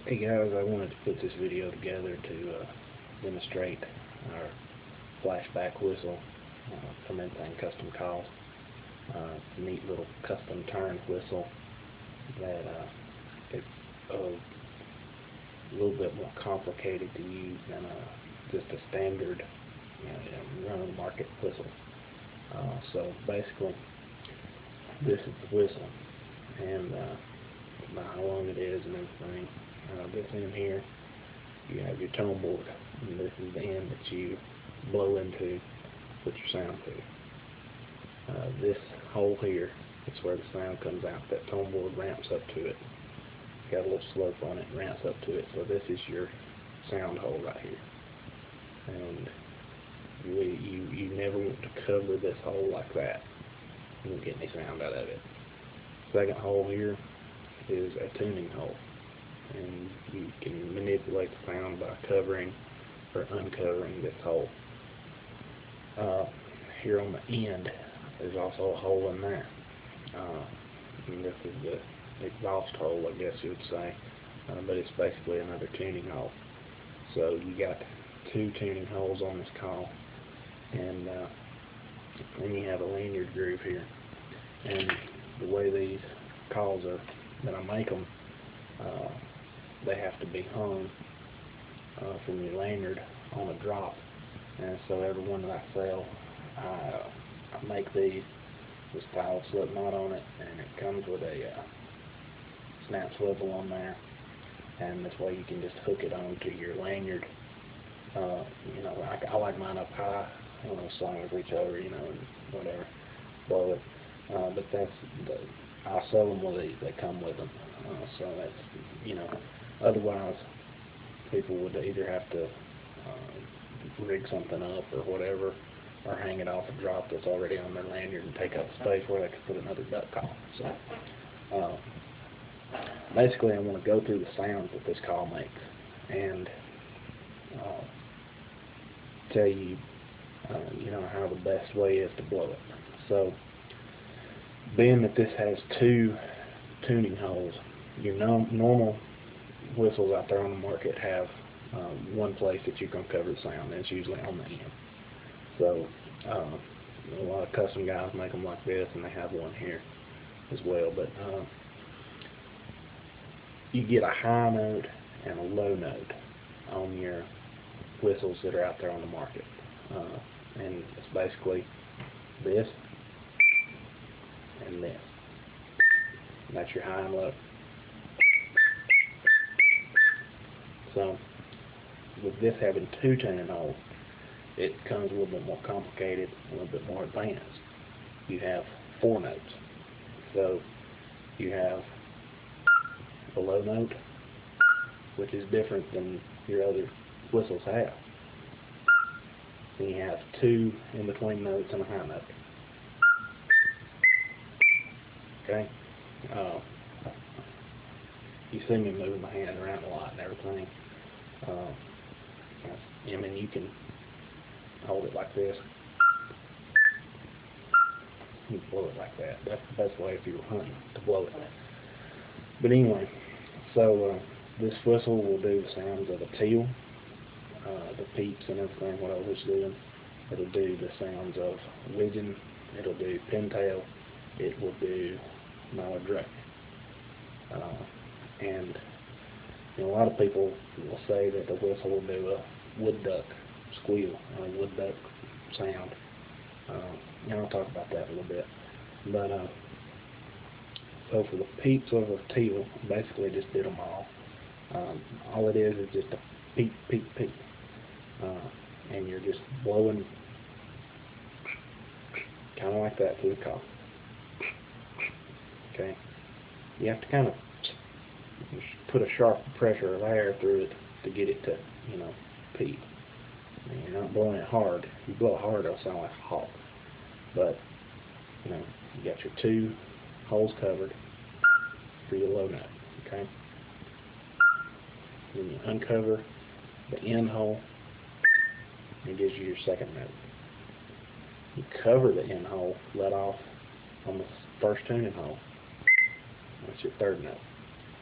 Hey guys, I wanted to put this video together to demonstrate our flashback whistle from Custom Calls. It's a neat little custom turn whistle that it's a little bit more complicated to use than just a standard run-of-the-market whistle. So basically, this is the whistle, and about how long it is and everything. This end here, you have your tone board, and this is the end that you blow into, put your sound to. This hole here is where the sound comes out. That tone board ramps up to it. It's got a little slope on it, ramps up to it. So this is your sound hole right here. And you never want to cover this hole like that. You won't get any sound out of it. Second hole here is a tuning hole, and you can manipulate the sound by covering or uncovering this hole. Here on the end, there's also a hole in there. And this is the exhaust hole, I guess you would say, but it's basically another tuning hole. So you got two tuning holes on this call, and then you have a lanyard groove here. And the way these calls are, that I make them, they have to be hung from your lanyard on a drop. And so every one that I sell, I make these with style slip knot on it, and it comes with a snap swivel on there, and this way you can just hook it onto your lanyard. I like mine up high, as long as reach over, and whatever, blow it. But I sell them with these. They come with them. So that's, otherwise people would either have to rig something up or whatever, or hang it off a drop that's already on their lanyard and take up space where they could put another duck call. So basically, I want to go through the sounds that this call makes and tell you, how the best way is to blow it. So, being that this has two tuning holes, your normal whistles out there on the market have one place that you can cover the sound, and it's usually on the end. So a lot of custom guys make them like this, and they have one here as well. But you get a high note and a low note on your whistles that are out there on the market, and it's basically this and this. And that's your high and low. So with this having two tuning holes, it becomes a little bit more complicated, a little bit more advanced. You have four notes. So you have the low note, which is different than your other whistles have. Then you have two in between notes and a high note. Okay? You see me moving my hand around a lot and everything. You can hold it like this. You can blow it like that. That's the best way if you were hunting to blow it. But anyway, so this whistle will do the sounds of a teal, the peeps and everything, what I was doing. It'll do the sounds of widgeon. It'll do pintail. It will do mallard duck. And a lot of people will say that the whistle will do a wood duck squeal, a wood duck sound. I'll talk about that a little bit. But so for the peeps of a teal, basically just did them all. All it is just a peep, peep, peep. And you're just blowing kind of like that through the call. Okay? You have to kind of put a sharp pressure of air through it to get it to, peep. And you're not blowing it hard. If you blow it hard, it'll sound like a hawk. But, you got your two holes covered for your low note, okay? Then you uncover the end hole, and it gives you your second note. You cover the end hole, let off on the first tuning hole. That's your third note.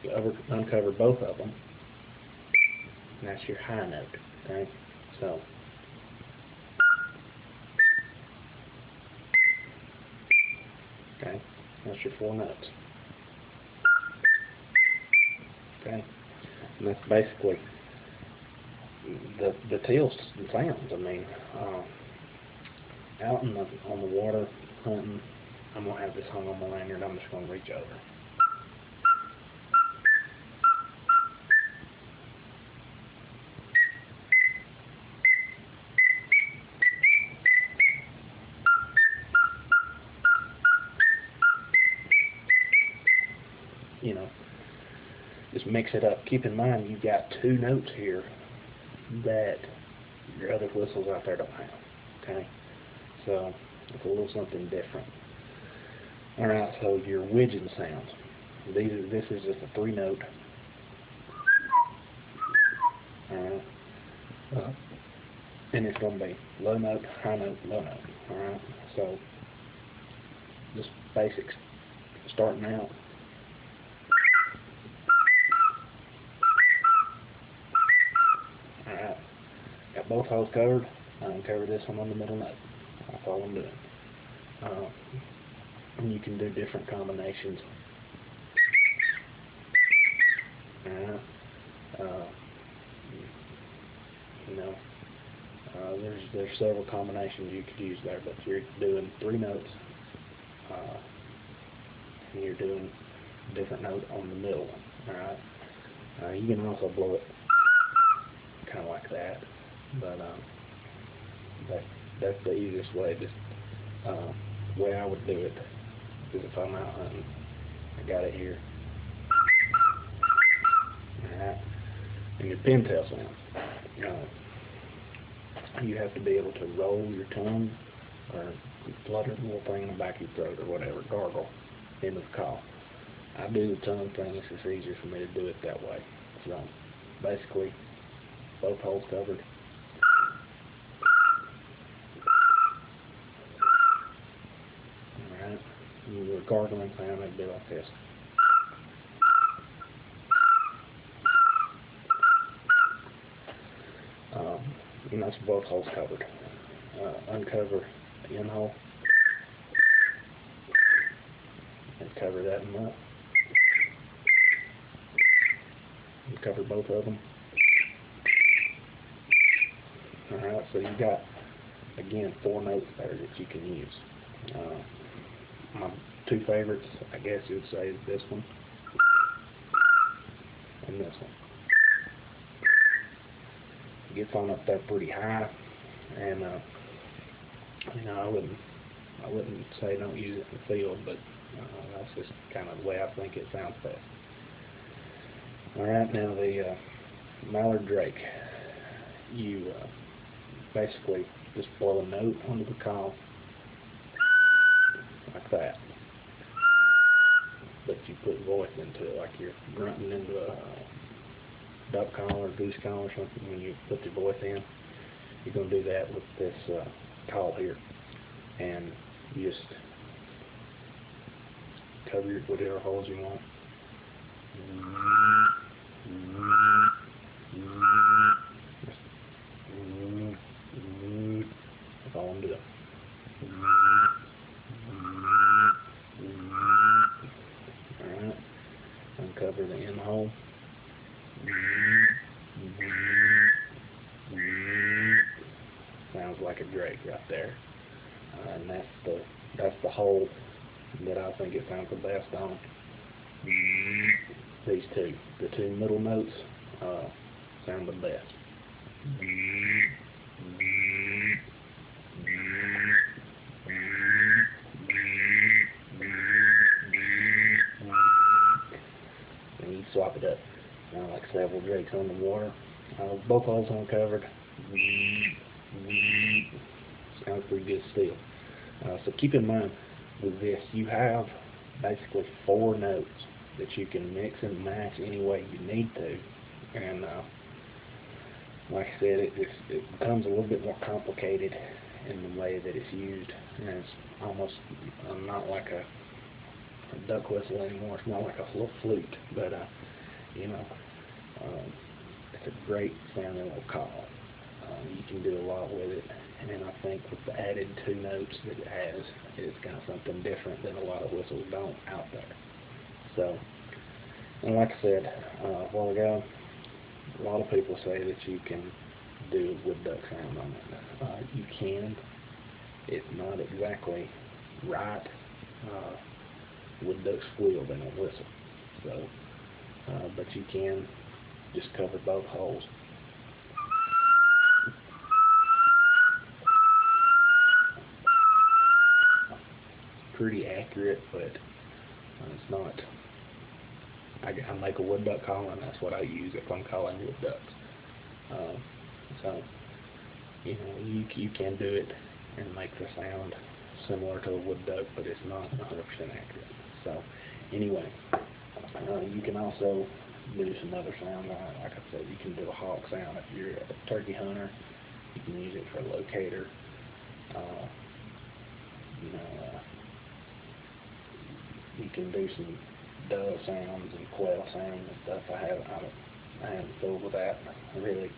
You uncover both of them, and that's your high note. Okay, so okay, that's your 4 notes. Okay, and that's basically the tail sounds. I mean, out on the water hunting, I'm gonna have this hung on my lanyard. I'm just gonna reach over. You know, just mix it up. Keep in mind you've got 2 notes here that your other whistles out there don't have. Okay, so it's a little something different. All right, so your widgeon sounds. This is just a 3 note. All right, and it's going to be low note, high note, low note. All right, so just basics starting out. Alright, got both holes covered. I'm going to cover this one on the middle note. That's all I'm doing. And you can do different combinations. Alright, you know, there's several combinations you could use there, but you're doing 3 notes, and you're doing a different note on the middle. Alright, you can also blow it kind of like that, but that's the easiest way. Just way I would do it is if I'm out hunting, I got it here. Alright, and your pintail sound. You have to be able to roll your tongue or flutter the little thing in the back of your throat or whatever, gargle into the call. I do the tongue thing. It's just easier for me to do it that way. So basically, both holes covered. Alright, your gargling sound would be like this. And that's both holes covered. Uncover the in hole and cover that one up. And cover both of them. Alright, so you got, again, 4 notes there that you can use. My 2 favorites, I guess you would say, is this one and this one. It gets on up there pretty high, and you know, I wouldn't say don't use it in the field, but that's just kind of the way I think it sounds best. All right, now the mallard drake, you basically just blow a note onto the call like that, but you put voice into it, like you're grunting into a duck call or goose call or something. When you put your voice in, you're going to do that with this call here, and you just cover your whatever holes you want. That's all I'm doing. Alright, uncover the end hole. Sounds like a drake right there. And that's the hole that I think it sounds the best on. These two, the 2 middle notes, sound the best. And you swap it up, like several drakes on the water. Both holes uncovered. Sounds pretty good still. So keep in mind with this, you have basically 4 notes that you can mix and match any way you need to, and like I said, it becomes a little bit more complicated in the way that it's used, and it's almost not like a duck whistle anymore. It's more like a little flute, but you know, It's a great sounding little call. You can do a lot with it, and I think with the added 2 notes that it has, it's got something different that a lot of whistles don't out there. So, and like I said a while ago, a lot of people say that you can do a wood duck sound on it. You can. It's not exactly right. Wood ducks squeal, they don't whistle. So, but you can just cover both holes. Pretty accurate, but it's not. I make a wood duck call, and that's what I use if I'm calling wood ducks. So, you know, you can do it and make the sound similar to a wood duck, but it's not 100% accurate. So, anyway, you can also do some other sounds on it. Like I said, you can do a hawk sound if you're a turkey hunter. You can use it for a locator. You know, you can do some dove sounds and quail sounds and stuff. I haven't fooled with that really,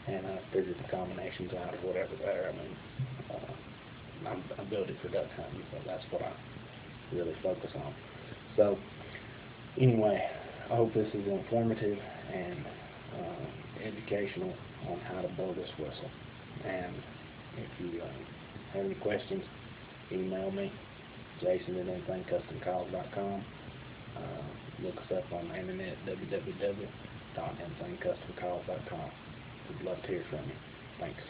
and I figured the combinations out or whatever there. I mean, I built it for duck hunting, so that's what I really focus on. So anyway, I hope this is informative and educational on how to blow this whistle. And if you have any questions, email me, Jason@anythingcustomcalls.com. Look us up on the internet, www.anythingcustomcalls.com. We'd love to hear from you. Thanks.